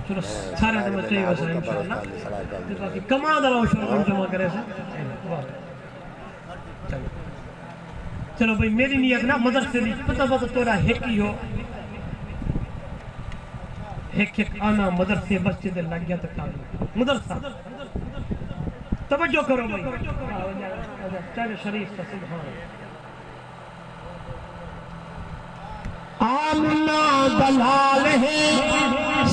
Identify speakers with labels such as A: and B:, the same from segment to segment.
A: چلو سارے دے بچے ویسا انشاءاللہ کما دا روشن کم جمع کرے سے چلو بھئی میری نیت نا مدرسے دی پتہ تورا ایک ہی ہو ایک آنا مدرسے مسجد لگ گیا تک مدرسہ توجہ کرو بھئی چاہے شریف کا سبحان آمنا دلال ہے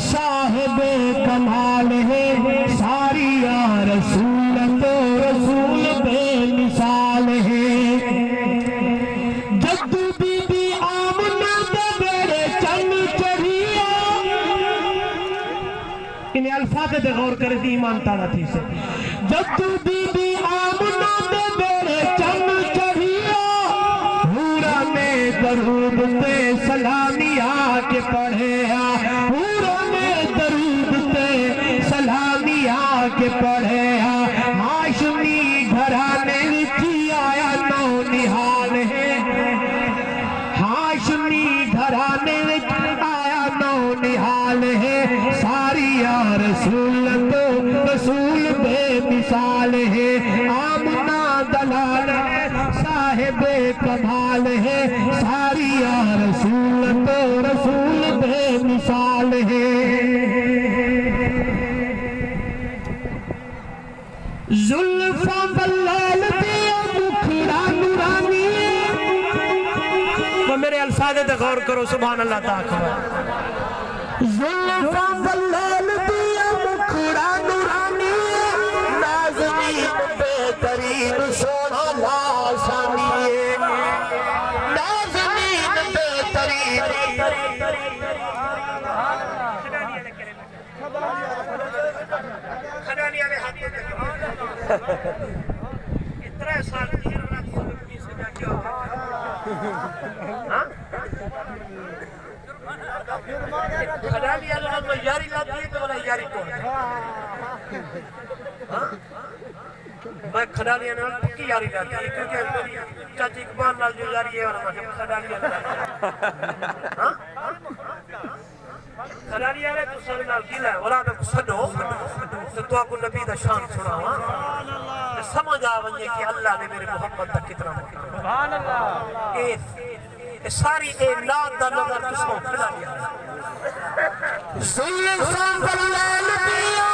A: صاحب کمال ہے ساری یا رسول تو رسول بے مثال ہے جدو بی بی آمنا دے بیڑے چن چڑھیا انہیں الفاظ دے غور کرے دی ایمان تارا تھی سے جدو بی بی آمنا دے بیڑے چن چڑھیا ہورا میں درود تے سلامی آکے پڑھے ہورا میں درود تے سلامی آکے پڑھے ہاشمی گھرانے لکھی آیا نو نحال ہے ہاشمی گھرانے لکھی آیا نو نحال ہے ساری یا رسول تو رسول بے مثال ہے آمنا دلال ہے صاحب کمال ہے ساری یا رسول تو رسول بے مثال ہے زلفاں بلال دیا مکھڑا نورانی وہ میرے الفاظ تے غور کرو سبحان اللہ تعالی زلفاں بلال دیا مکھڑا نورانی نازنین بہترین سونا لاسانی نازنین بہترین اتنا سال کی خدالی اللہ میں یاری لاتی ہے تو بلا یاری کون میں خدالی اللہ پکی یاری لاتی ہے کیونکہ چاچی اقبال نال جو یاری ہے اور میں خدالی اللہ خدالی اللہ تو سارے نال گیلا ہے ولا میں سنو تو آپ کو نبی دا شان سنا ہوا سمجھ آوئے کہ اللہ نے میرے محمد تک کتنا سبحان اللہ اے ساری اے ناد دا نظر کسوں کھلا لیا زلفاں بلال دیا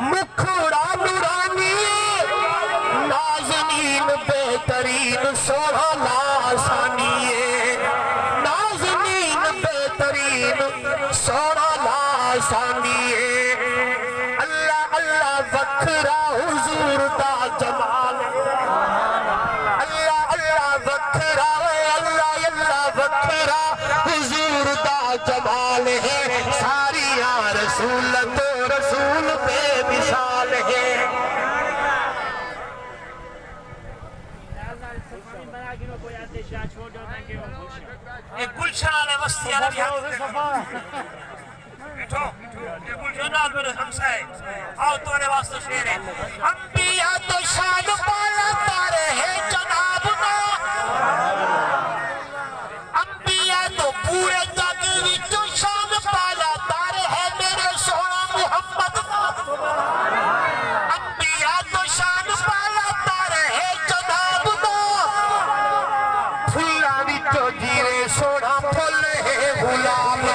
A: مکھڑا نورانی نازنین بہترین سونا لاسانی نازنین بہترین سونا لاسانی اللہ اللہ وکھرا حضور دا جمال اللہ اللہ وکھرا اللہ اللہ وکھرا حضور دا جمال ہے ساری یا رسول تو رسول بے مثال ہے ایک گلشن آلے وستی عربی بیٹھو یہ گلشن آل میرے ہمسائے آؤ تمہارے واسطے شیر ہے انبیاء تو شان پالا تارے ہے جناب نا انبیاء تو پورے جاگری تو شان پالا تارے ہے میرے سونا محمد انبیاء تو شان پالا تارے ہے جناب نا پھلانی تو جیرے سونا پھل ہے غلام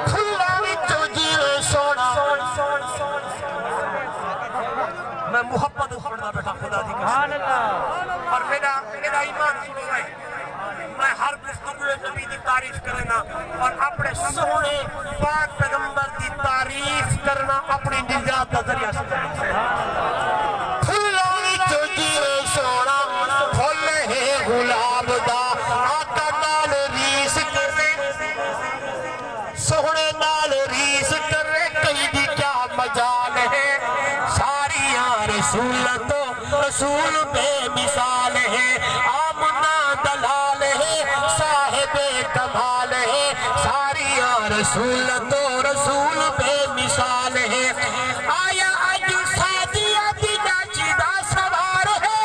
A: پھلانی تو جیرے سونا میں محبت پڑھنا بیٹھا خدا دی قسم اور میرا ایمان سنو رہے میں ہر گفتگو نبی دی تعریف کرنا اور اپنے سونے پاک پیغمبر دی تعریف کرنا اپنی نجات کا ذریعہ سے پھلانی تو جیرے سونا پھل ہے غلام دا آقا نال ریس کرے سونے نال ریس کرے کئی دی کیا مجال ہے ساری یا رسول تو رسول بے مثال ہے آمنا دلال ہے صاحب کمال ہے ساری یا رسول تو رسول بے مثال ہے آیا اج سادیہ دی ناچدہ سوار ہے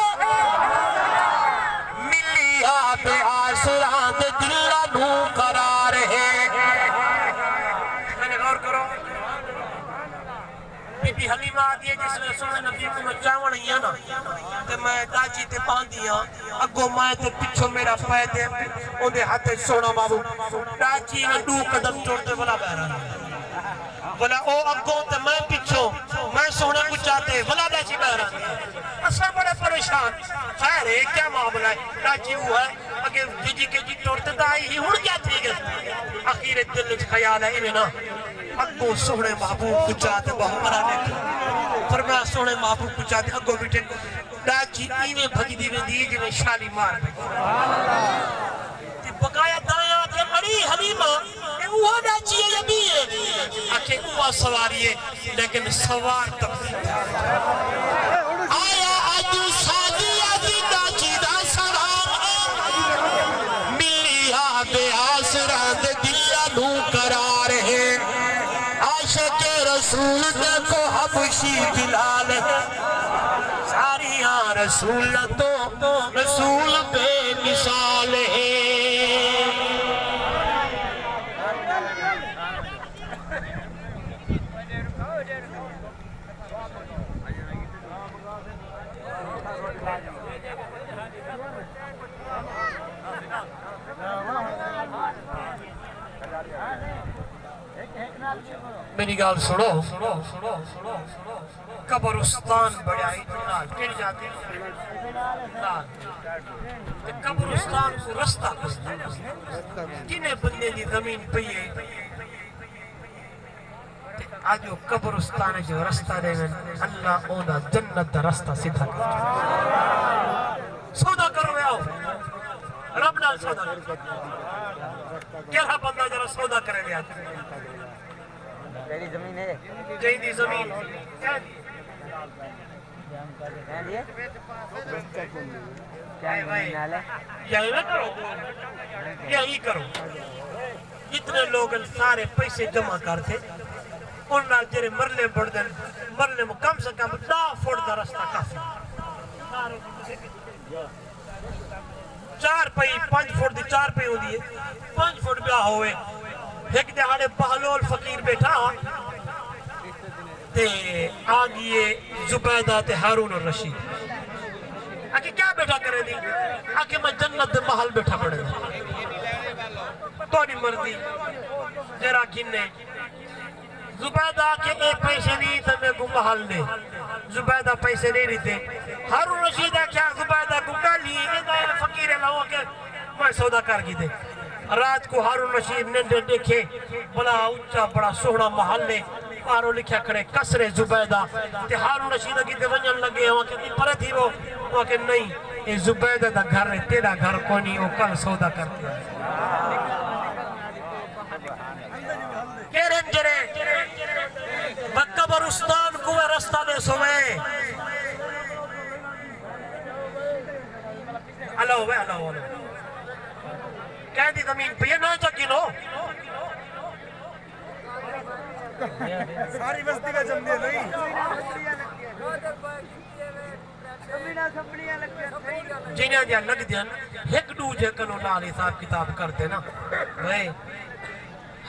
A: ملی آپ آسران دلہ نو قرار ہے
B: بی حلیمہ آتی ہے جس نے سنے نبی کو میں چاوڑ ہی ہے نا تے میں داجی تے باندھی ہاں اگو میں تے پچھو میرا پائے تے اندھے ہاتھے سونا بابو داجی میں 2 قدم چھوڑتے بلا بہران بلا او اگو تے میں پچھو میں سونا کو چاہتے بلا داجی بہران اسا بڑے پریشان خیر ہے کیا معاملہ ہے داجی وہ ہے اگر جی کے جی توڑتے دا ہی ہون کیا تھی گئے آخیر دل خیال ہے انہیں نا اگو سونے محبوب کو چاہتے بہو مرانے کو فرمایا سونے محبوب کو چاہتے اگو بیٹھے داجی ایویں بھگی دی میں دی جو میں شالی مار تے بقایا دایا کہ بڑی حلیمہ کہ وہ داجی ہے یا بھی ہے آکھے وہ سواری ہے لیکن سوار تک آیا آجو سادی آجی داجی دا سوار ملی آبے آسران دیا نو قرار ہے عاشق رسول دیکھو حبشی بلال ہے ساری رسول تو رسول بے مثال ہے میری گال سنو قبرستان بڑھائی نال کہڑی جاتی نال قبرستان کو رستہ کنے بندے دی زمین پئیے آجو قبرستان جو رستہ دے گا اللہ اونا جنت دا رستہ سدھا کر سودا کرو آؤ رب نال سودا کرو کیا بندہ جرا سودا کرے لیا
C: تیری زمین ہے
B: جیدی زمین
C: کیا دیئے کیا زمین نال ہے
B: یہی نہ کرو یہی کرو اتنے لوگ سارے پیسے جمع کرتے ان نال جرے مرلے بڑھ دیں مرلے میں کم سے کم 10 فٹ دا رستہ کافی 4 پئی 5 فٹ دی 4 پئی ہو دیئے 5 فٹ بیاہ ہوئے ایک دہاڑے بہلول فقیر بیٹھا تے آگئے زبیدہ تے ہارون الرشید آکے کیا بیٹھا کرے دی آکے میں جنت محل بیٹھا پڑے دی تو نہیں مردی جرا کھنے زبیدہ آکے ایک پیسے نہیں تھا میں کو محل دے زبیدہ پیسے نہیں رہتے ہارون الرشید کیا زبیدہ کو گالی فقیر اللہ کہ میں سودا کر گی دے رات کو ہارون رشید نے دیکھے بڑا اچھا بڑا سونا محل نے پارو لکھا کرے کسرے زبیدہ تے ہارون رشید کی تے ونجن لگے وہاں کہ پرے تھی وہ کہ نہیں یہ زبیدہ دا گھر ہے تیرا گھر کوئی نہیں وہ کل سودا کرتے ہیں کہ رنجرے قبرستان کو رستہ دے سوئے اللہ ہوئے اللہ ہوئے کہہ دی زمین پہ یہ نہ چکی لو
D: ساری بستی کا جم دیا نہیں
B: جنہیں دیا لگ دیا ایک دوجہ کنو نال حساب کتاب کرتے نا بھائی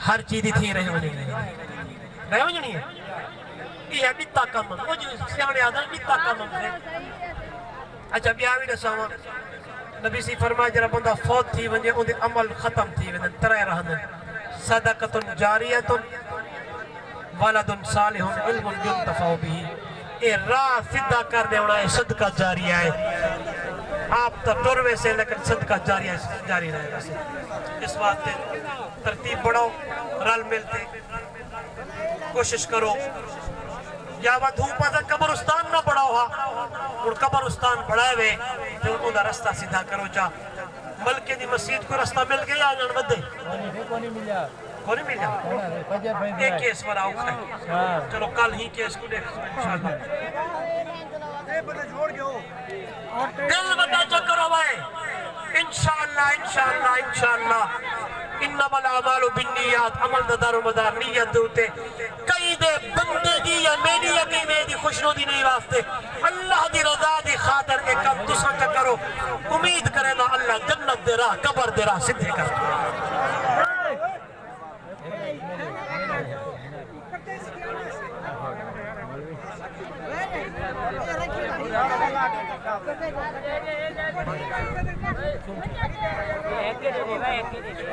B: ہر چیزی تھی رہے ہونے نہیں ہے یہ ہے بیتا کم وہ جو سیانے آدھر بیتا کم ہے اچھا بیاوی نے ساما نبی سی فرمائے جرا بندہ فوت تھی ونجے ان دے عمل ختم تھی ونجے ترے رہنے صدقتن جاریتن ولدن صالحن علم ينتفع بھی اے راہ سدھا کر دے ہونا ہے صدقہ جاریہ ہے آپ تا ٹروے سے لیکن صدقہ جاری رہے گا اس واسطے ترتیب بڑھو رل ملتے کوشش کرو یا وہ دھوپا تھا قبرستان نہ بڑھا ہوا اور قبرستان بڑھائے ہوئے تو انہوں دا رستہ سیدھا کرو چاہ ملکے دی مسجد کو رستہ مل گیا آجان بدے
D: کونی ملیا
B: کونی ملیا ایک کیس پر آؤ کھائے چلو کل ہی کیس کو دیکھ انشاءاللہ دل بتا چکر ہوئے انشاءاللہ انما الاعمال بالنیات عمل دا دار و مدار نیت دوتے کئی دے بندے دی یا میری یقین دی خوشنو دی نہیں واسطے اللہ دی رضا دی خاطر ایک کم تسا کرو امید کرے نا اللہ جنت دے راہ قبر دے راہ سدھے کر
C: ایک کے دے دے بھائی ایک کے دے دے